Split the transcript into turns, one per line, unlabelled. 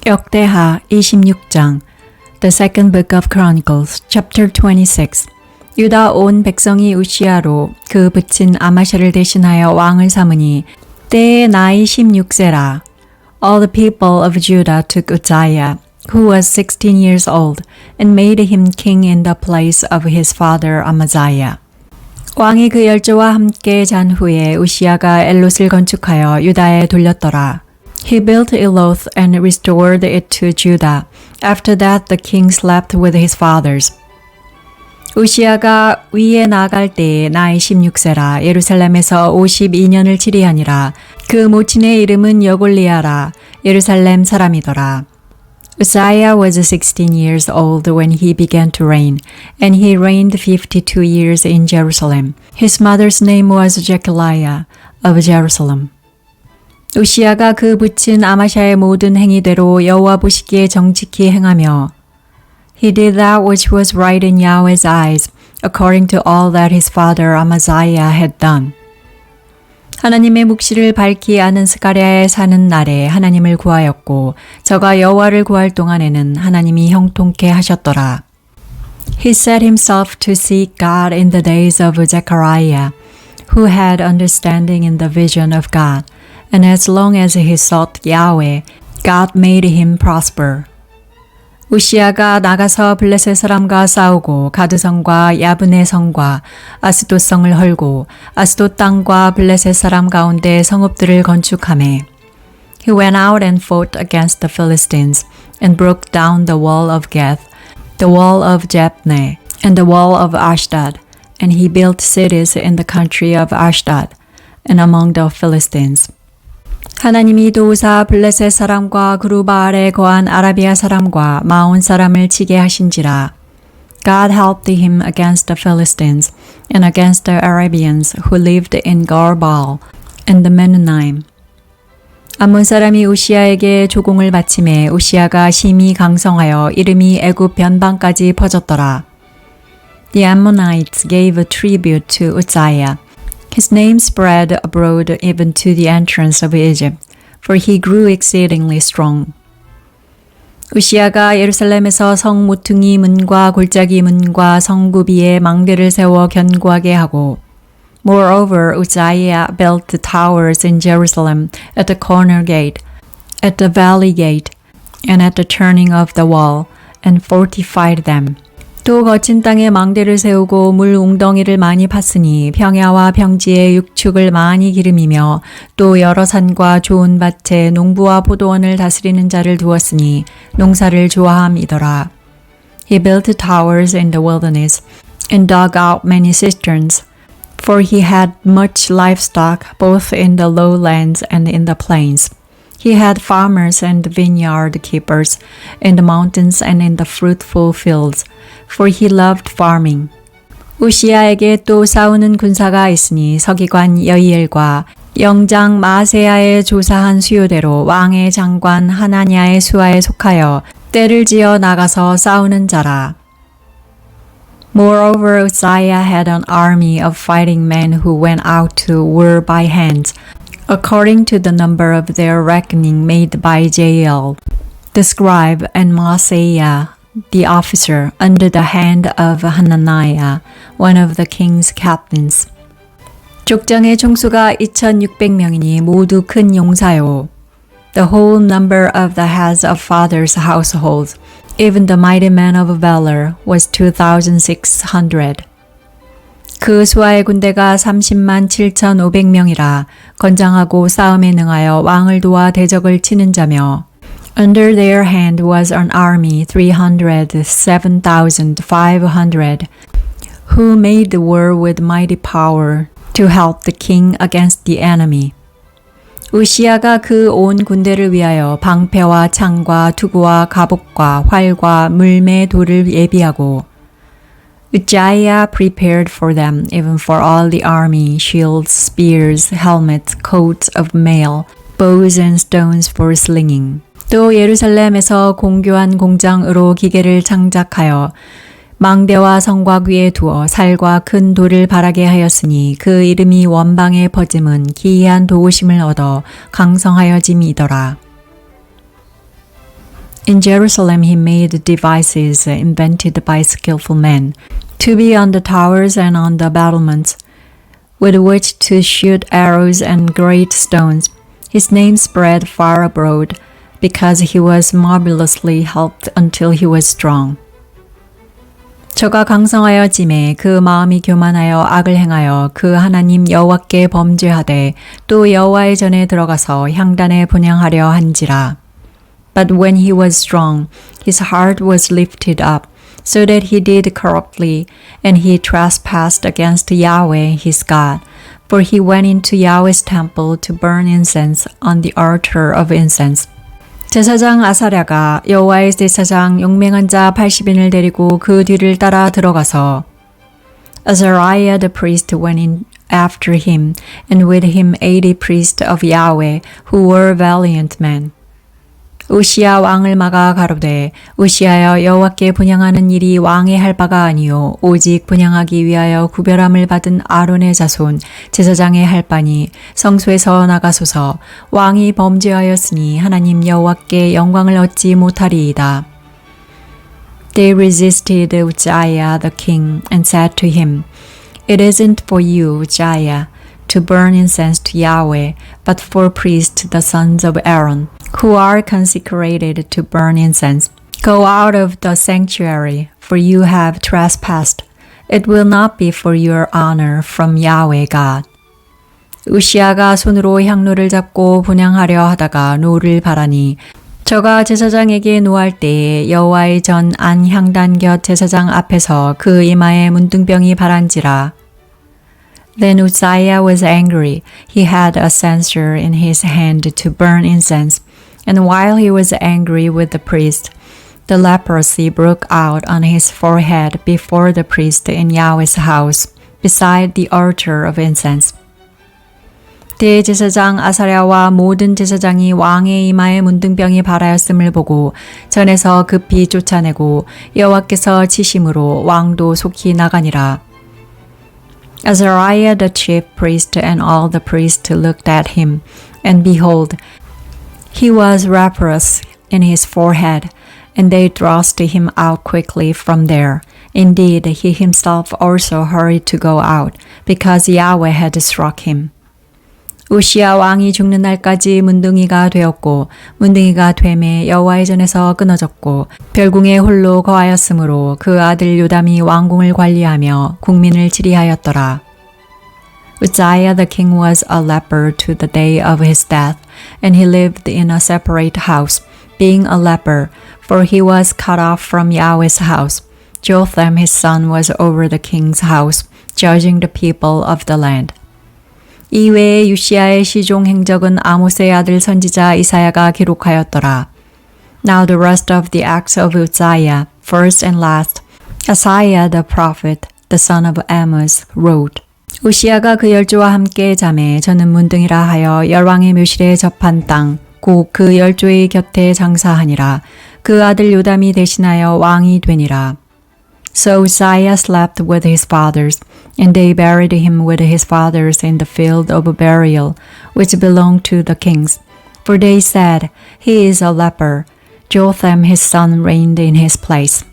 역대하 26장 The second book of Chronicles, chapter 26 유다 온 백성이 우시야로 그 붙인 아마샤를 대신하여 왕을 삼으니 때에 나이 16세라. All the people of Judah took Uzziah, who was 16 years old, and made him king in the place of his father Amaziah. 왕이 그 열조와 함께 잔 후에 우시야가 엘롯을 건축하여 유다에 돌렸더라. He built Eloth and restored it to Judah. After that the king slept with his fathers. 우시야가 위에 나갈 때에 나이 16세라. 예루살렘에서 52년을 치리하니라. 그 모친의 이름은 여골리아라. 예루살렘 사람이더라. Uzziah was 16 years old when he began to reign, and he reigned 52 years in Jerusalem. His mother's name was Jechaliah of Jerusalem. 우시야가 그 붙인 아마샤의 모든 행위대로 여호와 보시기에 정직히 행하며 He did that which was right in Yahweh's eyes, according to all that his father Amaziah had done. 하나님의 묵시를 밝히 아는 스가랴에 사는 날에 하나님을 구하였고 저가 여호와를 구할 동안에는 하나님이 형통케 하셨더라. He set himself to seek God in the days of Zechariah, who had understanding in the vision of God. And as long as he sought Yahweh, God made him prosper. 우시야가 나가서 블레셋 사람과 싸우고 가드성과 야브네 성과 아스돗 성을 헐고 아스돗 땅과 블레셋 사람 가운데 성읍들을 건축하매. He went out and fought against the Philistines and broke down the wall of Gath, the wall of Jabneh, and the wall of Ashdod. And he built cities in the country of Ashdod and among the Philistines. 하나님이 도우사 블레셋 사람과 그루바알에 거한 아라비아 사람과 마온 사람을 치게 하신지라. God helped him against the Philistines and against the Arabians who lived in Garbal and the Menonim. 암몬 사람이 우시야에게 조공을 바치매 우시야가 심히 강성하여 이름이 애굽 변방까지 퍼졌더라. The Ammonites gave a tribute to Uzziah. His name spread abroad even to the entrance of Egypt, for he grew exceedingly strong. 우시야가 예루살렘에서 성 모퉁이 문과 골짜기 문과 성구비에 망대를 세워 견고하게 하고, Moreover, Uzziah built the towers in Jerusalem at the corner gate, at the valley gate, and at the turning of the wall, and fortified them. 또 거친 땅에 망대를 세우고 물 웅덩이를 많이 팠으니 평야와 평지에 육축을 많이 기름이며 또 여러 산과 좋은 밭에 농부와 포도원을 다스리는 자를 두었으니 농사를 좋아함이더라. He built towers in the wilderness and dug out many cisterns, for he had much livestock both in the lowlands and in the plains. He had farmers and vineyard keepers in the mountains and in the fruitful fields, for he loved farming. 우시야에게 또 싸우는 군사가 있으니 서기관 여이엘과 영장 마세야의 조사한 수요대로 왕의 장관 하나냐의 수하에 속하여 떼를 지어 나가서 싸우는 자라. Moreover, Uzziah had an army of fighting men who went out to war by hands, according to the number of their reckoning made by Jael, the scribe, and Maaseiah, the officer, under the hand of Hananiah, one of the king's captains. 족장의 총수가 2,600명이니 모두 큰 용사요. The whole number of the heads of fathers' households, even the mighty men of valor, was 2,600. 그 수하의 군대가 30만 7,500명이라 건장하고 싸움에 능하여 왕을 도와 대적을 치는 자며 Under their hand was an army 307,500 who made the war with mighty power to help the king against the enemy. 우시야가 그 온 군대를 위하여 방패와 창과 투구와 갑옷과 활과 물매 돌을 예비하고 Uzziah prepared for them, even for all the army, shields, spears, helmets, coats of mail, bows and stones for slinging. 또 예루살렘에서 공교한 공장으로 기계를 창작하여 망대와 성곽 위에 두어 살과 큰 돌을 바라게 하였으니 그 이름이 원방에 퍼짐은 기이한 도우심을 얻어 강성하여짐이더라. In Jerusalem he made devices invented by skillful men, to be on the towers and on the battlements, with which to shoot arrows and great stones. His name spread far abroad, because he was marvelously helped until he was strong. 저가 강성하여 짐에 그 마음이 교만하여 악을 행하여 그 하나님 여호와께 범죄하되 또 여호와의 전에 들어가서 향단에 분향하려 한지라. But when he was strong, his heart was lifted up, so that he did corruptly, and he trespassed against Yahweh his God. For he went into Yahweh's temple to burn incense on the altar of incense. 제사장 아사랴가 여호와의 제사장 용맹한 자 80인을 데리고 그 뒤를 따라 들어가서 Azariah the priest went in after him, and with him 80 priests of Yahweh, who were valiant men. 우시야 왕을 막아 가로되 우시야여 여호와께 분향하는 일이 왕의 할 바가 아니요 오직 분향하기 위하여 구별함을 받은 아론의 자손 제사장의 할 바니 성소에서 나가소서. 왕이 범죄하였으니 하나님 여호와께 영광을 얻지 못하리이다. They resisted Uzziah the king and said to him, It isn't for you, Uzziah, to burn incense to Yahweh, but for priests the sons of Aaron, who are consecrated to burn incense. Go out of the sanctuary, for you have trespassed. It will not be for your honor from Yahweh God. 우시야가 손으로 향로를 잡고 분향하려 하다가 노를 바라니 저가 제사장에게 노할 때에 여호와의 전 안 향단 곁 제사장 앞에서 그 이마에 문둥병이 바란지라. Then Uzziah was angry. He had a censer in his hand to burn incense. And while he was angry with the priest, the leprosy broke out on his forehead before the priest in Yahweh's house, beside the altar of incense. 대제사장 아사랴와 모든 제사장이 왕의 이마에 문둥병이 발하였음을 보고 전에서 급히 쫓아내고 여호와께서 치심으로 왕도 속히 나가니라. Azariah the chief priest and all the priests looked at him, and behold, he was leprous in his forehead, and they thrust him out quickly from there. Indeed, he himself also hurried to go out, because Yahweh had struck him. 우시야 왕이 죽는 날까지 문둥이가 되었고 문둥이가 되매 여호와의 전에서 끊어졌고 별궁에 홀로 거하였으므로 그 아들 요담이 왕궁을 관리하며 국민을 치리하였더라. Uzziah the king was a leper to the day of his death, and he lived in a separate house, being a leper, for he was cut off from Yahweh's house. Jotham his son was over the king's house, judging the people of the land. 이외에 유시야의 시종 행적은 아모스의 아들 선지자 이사야가 기록하였더라. Now the rest of the acts of Uzziah, first and last, Isaiah the prophet, the son of Amos, wrote. 우시야가 그 열조와 함께 자매 저는 문둥이라 하여 열왕의 묘실에 접한 땅, 곧 그 열조의 곁에 장사하니라. 그 아들 요담이 대신하여 왕이 되니라. So Uzziah slept with his fathers, and they buried him with his fathers in the field of burial, which belonged to the kings. For they said, He is a leper. Jotham his son reigned in his place.